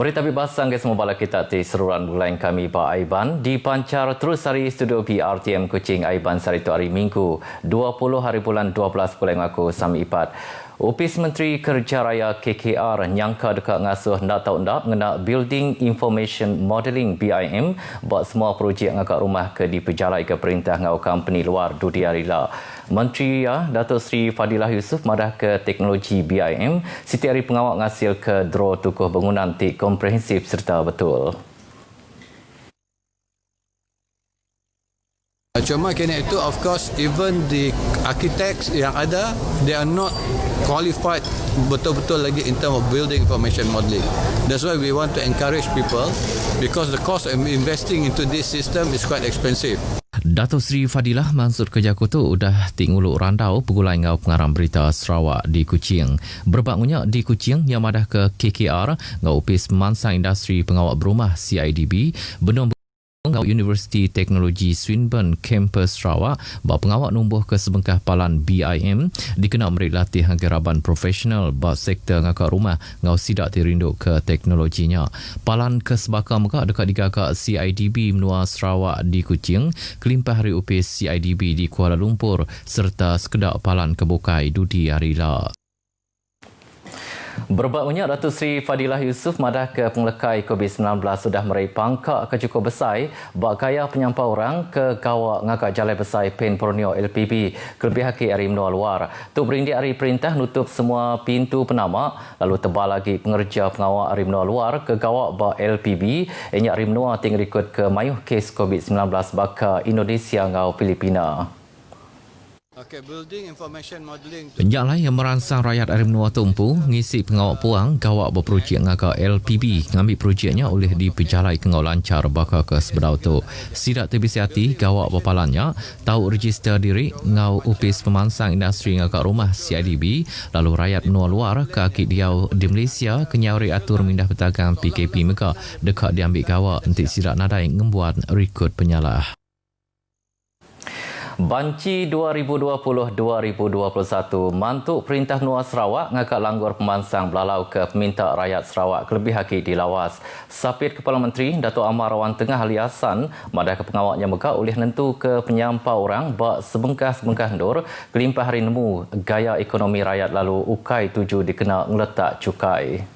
Berita bebasang ke semua bala kita di seruan bulan kami Pak Aiban dipancar terus dari studio PRTM Kuching Aiban hari itu hari Minggu 20 hari bulan 12 bulan aku Sami Ipat. Opis Menteri Kerja Raya KKR nyangka dekat ngasuh nak tahu nak ngena Building Information Modelling BIM buat semua projek ngakak rumah ke diperjalai ke perintah ngau company luar Dudi Arila. Menteri Datuk Seri Fadilah Yusof madah ke teknologi BIM siti hari pengawal ngasil ke draw tukuh bangunan tik komprehensif serta betul. Cuma kena itu of course even the architects yang ada they are not qualified betul-betul lagi in terms of building information modelling. That's why we want to encourage people because the cost of investing into this system is quite expensive. Datuk Seri Fadilah Mansur Kejakutu udah tinguluk randau pegulai ngau pengarang berita Sarawak di Kuching. Berbangunnya di Kuching yang madah ke KKR ngau opis pemansang industri pengawal berumah CIDB benom ngau Universiti Teknologi Swinburne Campus Sarawak bahawa pengawal numbuh ke sebengkah palan BIM dikena merik latih geraban profesional bahawa sektor ngakak rumah ngau sidak dirinduk ke teknologinya. Palan ke sebakar muka dekat digagak CIDB menua Sarawak di Kuching, kelimpah hari upis CIDB di Kuala Lumpur serta sekedar palan kebukai Dudi Arila. Berbaknya Datuk Seri Fadilah Yusof madah ke penglekai COVID-19 sudah meraih pangkak ke cukup besar bak kaya penyampau orang ke gawak ngakak jalai besar Pen Borneo LPB kelebih haki hari menua luar. Tu berindik hari perintah nutup semua pintu penamak lalu tebal lagi pengerja pengawal hari menua luar ke gawak bak LPB enyak hari menua tinggal ikut ke mayuh kes COVID-19 baka Indonesia ngau Filipina. Penjak yang merangsang rakyat Arim Menua tumpu ngisi pengawak puang gawak berprojek ngaka LPB ngambil projeknya oleh diperjalai ke ngau lancar baka ke sebedau tu. Sidak tebisi hati gawak berpalannya tahu register diri ngau upis pemansang industri ngaka rumah CIDB lalu rakyat menua luar ke akik diau di Malaysia kenyawari atur mindah petagang PKP mereka dekat diambil gawak untuk sidak nadai membuat rekod penyalah. Banci 2020-2021 mantuk Perintah Menua Sarawak ngakak langgar pemansang belalau ke peminta rakyat Sarawak kelebih haki di lawas. Sapit Kepala Menteri Datuk Amar Rawang Tengah Ali Hassan madah ke pengawaknya mega oleh nentu ke penyampau orang bak sebengkah-sebengkah ndur kelimpah hari nemu gaya ekonomi rakyat lalu ukai tuju dikena ngeletak cukai.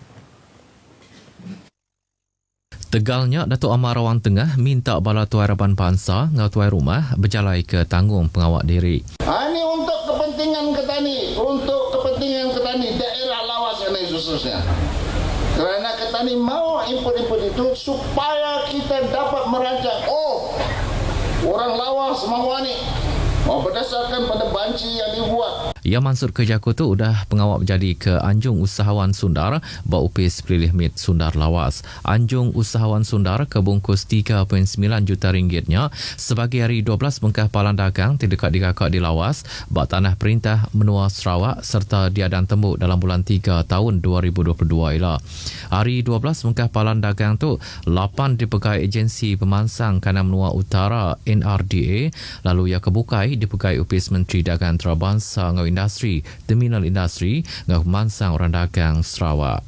Tegalnya Datuk Amar Rawang Tengah minta bala tuai Raban Pansa ngau tuai rumah berjalai ke tanggung pengawak diri. Ini untuk kepentingan ketani, daerah lawas dan khususnya. Kerana ketani mau input-input itu supaya kita dapat merancang. Orang lawas mau ni. Berdasarkan pada banci yang dibuat. Ya Mansur Kejakutu udah pengawak berjadi ke Anjung Usahawan Sundar bak upis pilih mit Sundar lawas. Anjung Usahawan Sundar kebungkus 3.9 juta ringgitnya sebagai hari 12 bengkah palan dagang terdekat digakak di lawas bak tanah perintah Menua Sarawak serta diadan tembuk dalam bulan 3 tahun 2022 ialah. Hari 12 bengkah palan dagang tu 8 dipegai agensi pemansang kanan Menua Utara NRDA lalu ia kebukai dipegai upis Menteri Dagang Antarabangsa ngau industri, terminal industri ngau pemansang orang dagang Sarawak.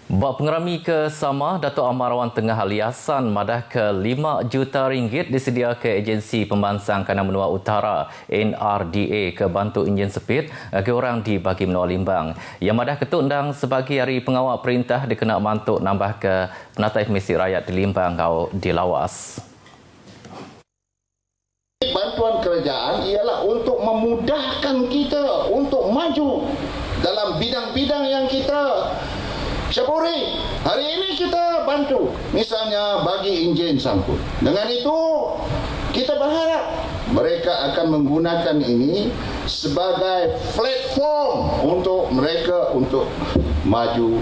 Bak pengerami ke sama Datuk Amar Rawang Tengah Ali Hassan madah ke 5 juta ringgit disedia ke agensi pemansang kanan Menua Utara NRDA ke bantu enjin sepit ke orang di bagi Menua Limbang. Yang madah ketundang sebagai hari pengawal perintah dikena mantuk nambah ke penatai misi rakyat di Limbang ngau di lawas. Bantuan kerajaan ialah untuk memudahkan kita untuk maju dalam bidang-bidang yang kita syaburi. Hari ini kita bantu, misalnya bagi enjin sangkut. Dengan itu, kita berharap mereka akan menggunakan ini sebagai platform untuk mereka untuk maju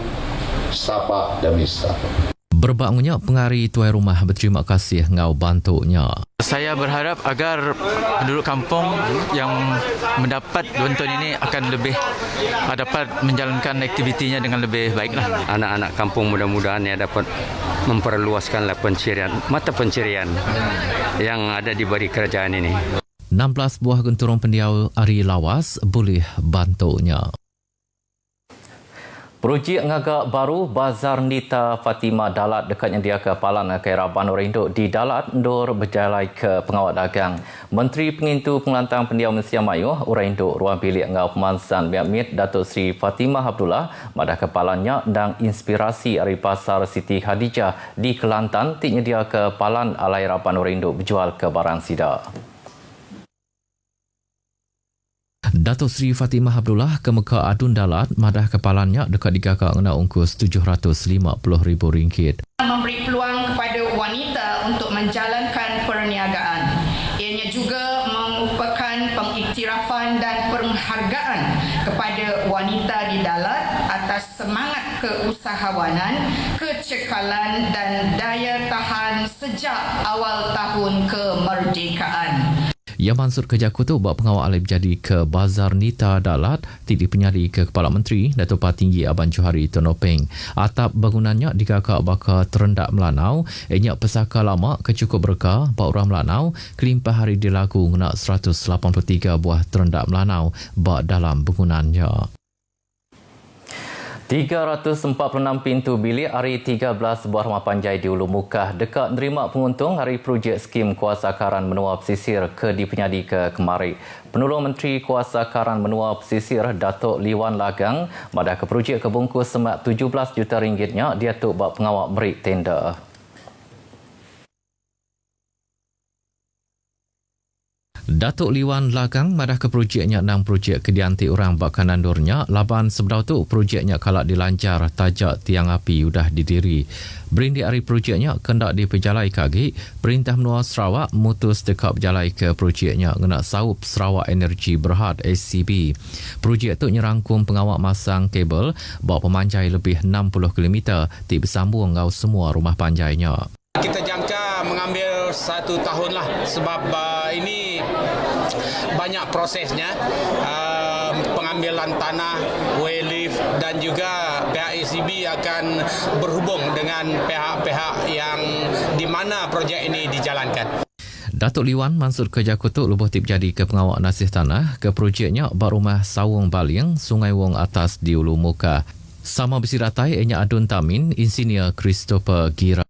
setapak demi setapak. Berbangunnya pengari tuai rumah berterima kasih ngau bantunya. Saya berharap agar penduduk kampung yang mendapat bantuan ini akan lebih dapat menjalankan aktivitinya dengan lebih baiklah. Anak-anak kampung mudah-mudahan ya dapat memperluaskanlah mata pencarian yang ada di balik kerajaan ini. 16 buah genturong pendiau Ari Lawas boleh bantunya. Projek ngagak baru Bazar Nita Fatimah Dalat dekat yang dia ke Palan Khairah Banur Induk di Dalat Ndur berjalai ke pengawal dagang. Menteri Pengintu Pengelantang Pendiam Malaysia Melayu Urang Induk Ruang Bilik Ngau Pemansan Miat Datuk Seri Fatimah Abdullah madah kepalanya dan inspirasi dari Pasar Siti Khadijah di Kelantan tiknya dia ke Palan Khairah Banur Induk berjual ke barang sidar. Datuk Seri Fatimah Abdullah ke Mekah Adun Dalat madah kepalanya dekat digagak kena ungkus RM750,000. Memberi peluang kepada wanita untuk menjalankan perniagaan. Ianya juga merupakan pengiktirafan dan penghargaan kepada wanita di Dalat atas semangat keusahawanan, kecekalan dan daya tahan sejak awal tahun kemerdekaan. Yang Mansur Kerja Kutu buat pengawal alih jadi ke Bazar Nita Dalat tidak penyali ke Kepala Menteri Datuk Patinggi Aban Johari Tonopeng. Atap bangunannya digagak bakal terendak Melanau, enyak pesaka lama kecukup berkah bak orang Melanau, kelimpah hari dilaku ngena 183 buah terendak Melanau bak dalam bangunannya. 346 pintu bilik hari 13 buah rumah panjai di Ulu Mukah dekat nerima penguntung hari projek skim kuasa karan menua pesisir ke dipenyadi ke Kemari. Penolong Menteri Kuasa Karan Menua Pesisir Datuk Liwan Lagang madah ke projek kebungkus semak 17 juta ringgitnya dia tuk bak pengawal merik tender. Datuk Liwan Lagang madah ke projeknya 6 projek kedianti orang bak kanandurnya laban sebedau tu projeknya kalak dilancar tajak tiang api udah didiri. Berindi hari projeknya kendak diperjalai kaki, Perintah Menua Sarawak mutus dekat berjalai ke projeknya ngena saup Sarawak Energy Berhad SCB. Projek tu nyerangkum pengawal masang kabel bawa pemanjai lebih 60 km ti bersambung ngau semua rumah panjainya. Kita jangka mengambil 1 tahun lah sebab ini banyak prosesnya, pengambilan tanah, way lift dan juga pihak ACB akan berhubung dengan pihak-pihak yang di mana projek ini dijalankan. Datuk Liwan Mansur Kerja Kutuk lubuh tip jadi ke pengawal nasih tanah ke projeknya bak rumah Sawung Baling, Sungai Wong Atas di Ulu Mukah. Sama bersiratai enya Adun Tamin, Insinyur Christopher Gira.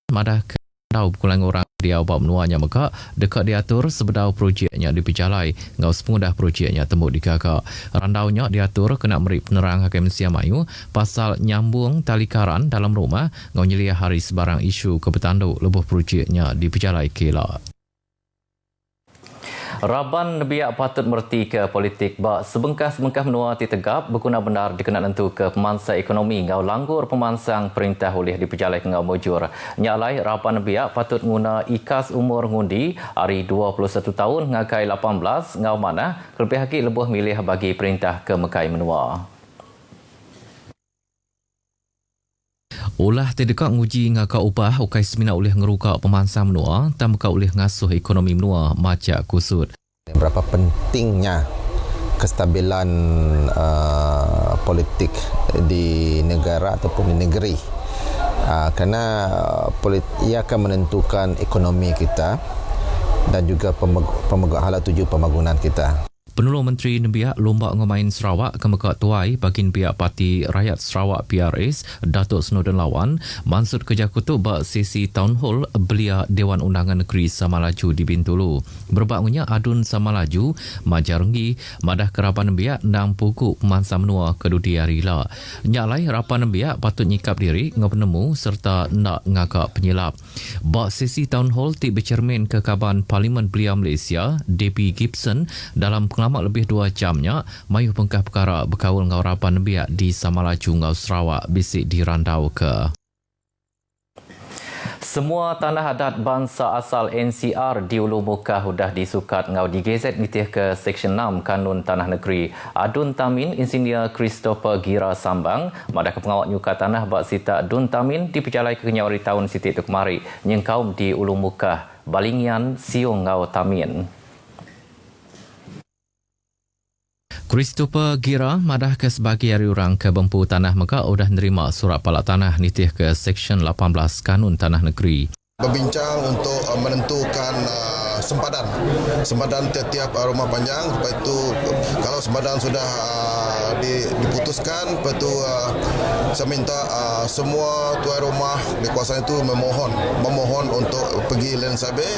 Madah ke randau pukulan orang dia bab menuanya Mekah dekat diatur sebedau projeknya diperjalai ngau semudah projeknya tembuk digagak. Randaunya diatur kena meri penerang Hakim Malaysia Melayu pasal nyambung tali karan dalam rumah ngau nyelia hari sebarang isu kebetanduk lebuh projeknya diperjalai kelak. Raban biak patut merti ke politik bak sebengkah-sebengkah menua titegap berguna benar dikenal tentu ke pemansa ekonomi ngau langgur pemansang perintah oleh diperjalai ke ngau mujur. Nyalai raban biak patut guna ikas umur ngundi hari 21 tahun ngakai 18 ngau mana kelebih lagi lebuh milih bagi perintah ke mekai menua. Ulah terdekat nguji ngakak upah ukai semina oleh ngeruka pemansang menua dan muka oleh ngasuh ekonomi menua macak kusut. Berapa pentingnya kestabilan politik di negara ataupun di negeri. Kerana ia akan menentukan ekonomi kita dan juga hala tuju pembangunan kita. Penolong Menteri Nembiak Lomba Ngemain Sarawak ke Mekak Tuai bagian pihak Parti Rakyat Sarawak PRS Datuk Snowden Lawan Mansur Kerja Kutuk bak sesi Town Hall belia Dewan Undangan Negeri Samalaju di Bintulu. Berbakunya Adun Samalaju Majarenggi madah kerapan Nembiak nang pukuk pemansang menua kedudi Arila. Nyalai rapan Nembiak patut nyikap diri ngepenemu serta nak ngakak penyelap. Bak sesi Town Hall ti bercermin ke Kaban Parlimen Belia Malaysia DP Gibson dalam pengalaman lebih 2 jamnya mayuh pengkah perkara berkawal ngau rapan Nembiak di Samalaju ngau Sarawak bisik dirandau ke. Semua tanah adat bangsa asal NCR di Ulu Mukah sudah disukat ngau digezet nitih ke Seksyen 6 Kanun Tanah Negeri. Adun Tamin Insinyur Christopher Gira Sambang madah ke pengawal nyuka tanah bak sita Adun Tamin diperjalai ke kenyawari tahun sitik tu kemari nyengkaum di Ulu Mukah Balingian Siung ngau Tamin. Christopher Gira madah ke sebagai hari orang ke Bempu Tanah Mekah sudah nerima surat palak tanah nitih ke Seksyen 18 Kanun Tanah Negeri. Berbincang untuk menentukan sempadan tiap-tiap rumah panjang. Lepas itu kalau sempadan sudah diputuskan. Lepas tu saya minta semua tuan rumah di kawasan itu memohon untuk pergi Land Survey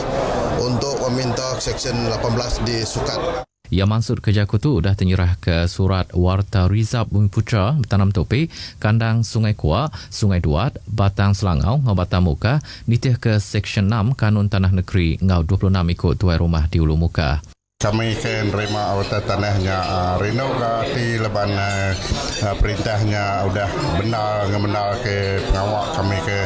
untuk meminta Seksyen 18 disukat. Ya Mansud Kerja Kutu dah tenyerah ke surat Warta Rizab Bumi Putra Tanam Topi, Kandang Sungai Kuak, Sungai Duat, Batang Selangau, Ngau Batang Muka, nitih ke Seksyen 6 Kanun Tanah Negeri Ngau 26 ikut tuai rumah di Ulu Muka. Kami akan terima awatan tanahnya renovasi leban perintahnya sudah benar ke pengawak kami ke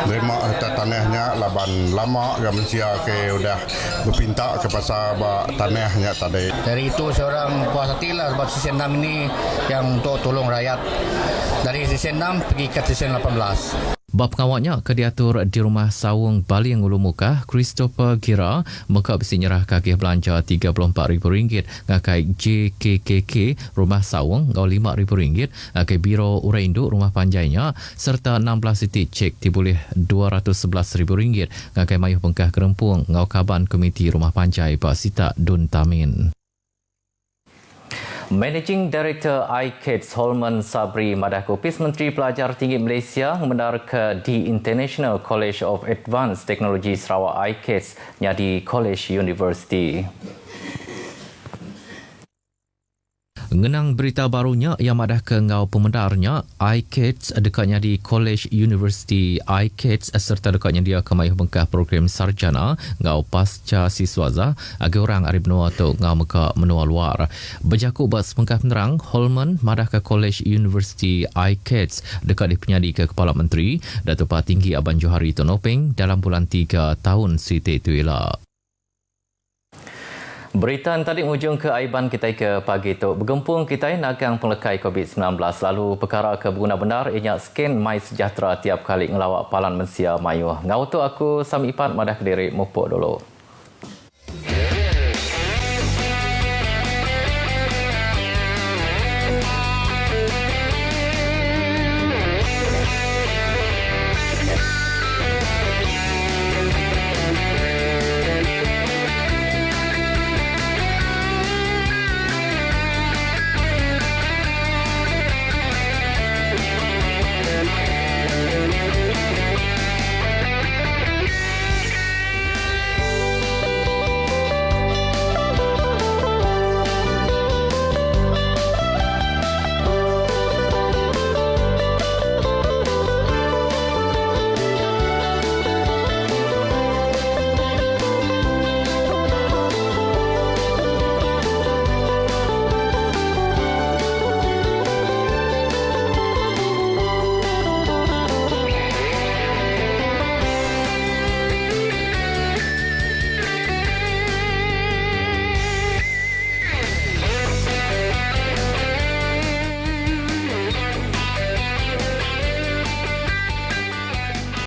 terima awatan tanahnya leban lama gamensia ke sudah berpinta ke pasar tanahnya tadi. Dari itu seorang puas hati lah sebab Seksyen 6 ini yang untuk tolong rakyat. Dari Seksyen 6 pergi ke Seksyen 18. Bab pengawaknya ke diatur di Rumah Sawung Baling Ulu Muka, Christopher Gira, muka besi nyerah kaki belanja RM34,000 ngakai JKKK Rumah Sawung ngau RM5,000 ngakai Biro Urai Induk Rumah Panjainya serta 16 titik cek diboleh RM211,000 ngakai Mayuh Bengkah Kerempung ngau Kaban Komiti Rumah Panjai Pak Sita Dun Tamin. Managing Director iKids Holman Sabri madah kopis Menteri Pelajar Tinggi Malaysia membenar ke The International College of Advanced Technology Sarawak iKids nyadi College University. Ngenang berita barunya yang madah ke ngau pemendarnya iKids dekatnya di College University iKids serta dekatnya dia ke Mayuh Bengkah program sarjana ngau pasca siswaza agar orang arif menua atau ngau muka menua luar. Berjakut bas Bengkah penerang Holman madah ke College University iKids dekat di penyadi ke Kepala Menteri Datuk Pak Tinggi Aban Johari Tonopeng dalam bulan 3 tahun Siti Tuila. Berita tadi ujung ke aiban kita ke pagi tu. Bergempung kita nagang pelekai COVID-19 lalu perkara ke berguna benar ianya scan My Sejahtera tiap kali ngelawak palan Mensia Mayuh. Ngau tu aku Sam Ipat madah Kediri mupuk dulu.